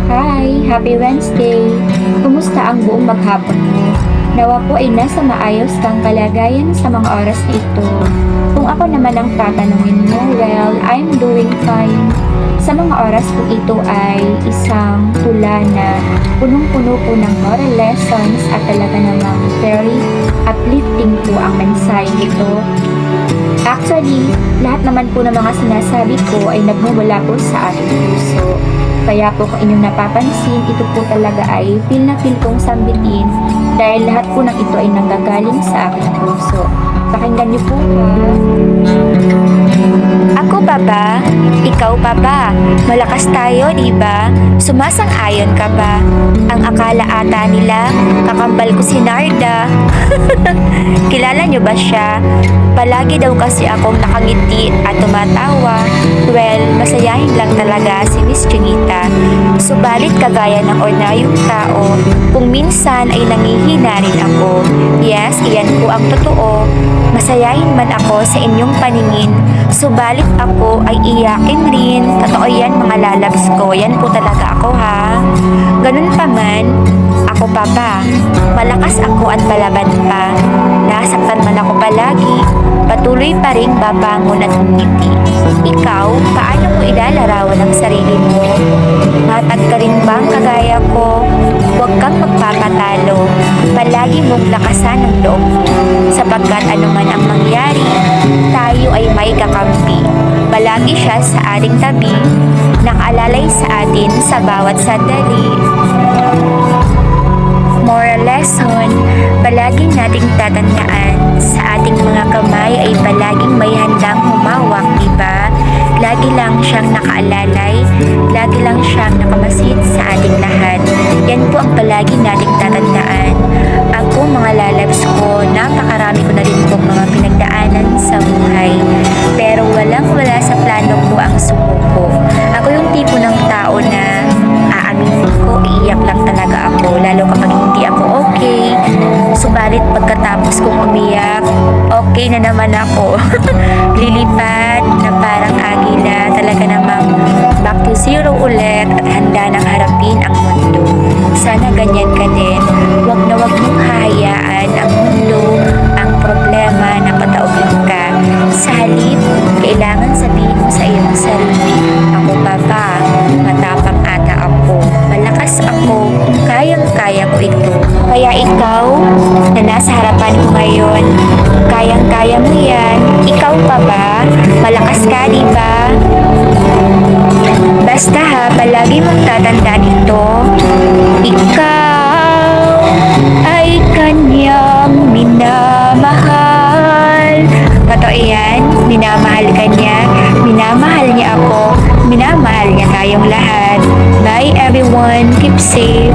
Hi! Happy Wednesday! Kumusta ang buong maghapon mo? Nawa po ay nasa maayos kang kalagayan sa mga oras na ito. Kung ako naman ang tatanungin mo, well, I'm doing fine. Sa mga oras po ito ay isang tula na punong-puno po ng moral lessons at talaga namang very uplifting po ang mensahe nito. Actually, lahat naman po ng mga sinasabi ko ay nagmumula po sa ating puso. Kaya po kung inyong napapansin, ito po talaga ay feel na feel kong sambitin dahil lahat po ng ito ay nanggagaling sa aking puso. Pakinggan niyo po ha. Ako pa ba? Ikaw pa ba? Malakas tayo, di ba? Sumasang-ayon ka ba? Ang akala ata nila, kakambal ko si Narda. Kilala niyo ba siya? Palagi daw kasi akong nakangiti at tumatawa. Well, masayahin lang talaga si Miss Chinita. Subalit kagaya ng ordinaryong tao, kung minsan ay nangihina rin ako. Yes, iyan po ang totoo. Masayahin man ako sa inyong paningin, subalit ako ay iyakin rin. Totoo yan mga lalabs ko, yan po talaga ako ha. Ganun pa man, ako pa ba? Malakas ako at palaban pa. Nasaktan man ako palagi, patuloy pa rin babangon at umiti. Ikaw, paano mo ilalarawan ang sarili mo? Matag ka rin bang kagaya ko? Huwag kang magpapatalo. Palagi mong lakasan ang loob mo. Sapagkat anuman ang mangyari, tayo ay may kakampi. Palagi siya sa ating tabi, nakaalalay sa atin sa bawat sandali. Moral lesson, palaging nating tatandaan, sa ating mga kamay ay palaging may handang humawak, diba? Lagi lang siyang nakaalalay, lagi lang siyang nakamasid sa ating lahat. Yan po ang palagi nating tatandaan. Ako mga lalabs ko, napakarami ko na rin pong mga pinagdaanan sa buhay. Pero walang-wala sa plano ko ang sumuko. Ako yung tipo ng tao na aaminin ko, iiyak lang talaga ako, lalo kapag hindi ako okay. Subalit pagkatapos kong umiyak, okay na naman ako. Lilipad na parang agila, talaga namang back to zero ulit at handa nang harapin ang mundo. Sana ganyan ka din. Huwag na huwag mong hahayaan ang mundo, ang problema na pataugin ka. Sa halip, kailangan sabihin mo sa iyong sarili, ako pa ba? Matapang ata ako. Malakas ako. Kayang-kaya ko ito. Kaya ikaw, na nasa harapan ko ngayon, kayang-kaya mo yan. Ikaw pa ba? Malakas ka, di ba? Basta ha, palagi mong tatandaan ito. Ikaw ay kanyang minamahal. Totoo yan, minamahal ka niya, minamahal niya ako, minamahal niya tayong lahat. Bye everyone, keep safe.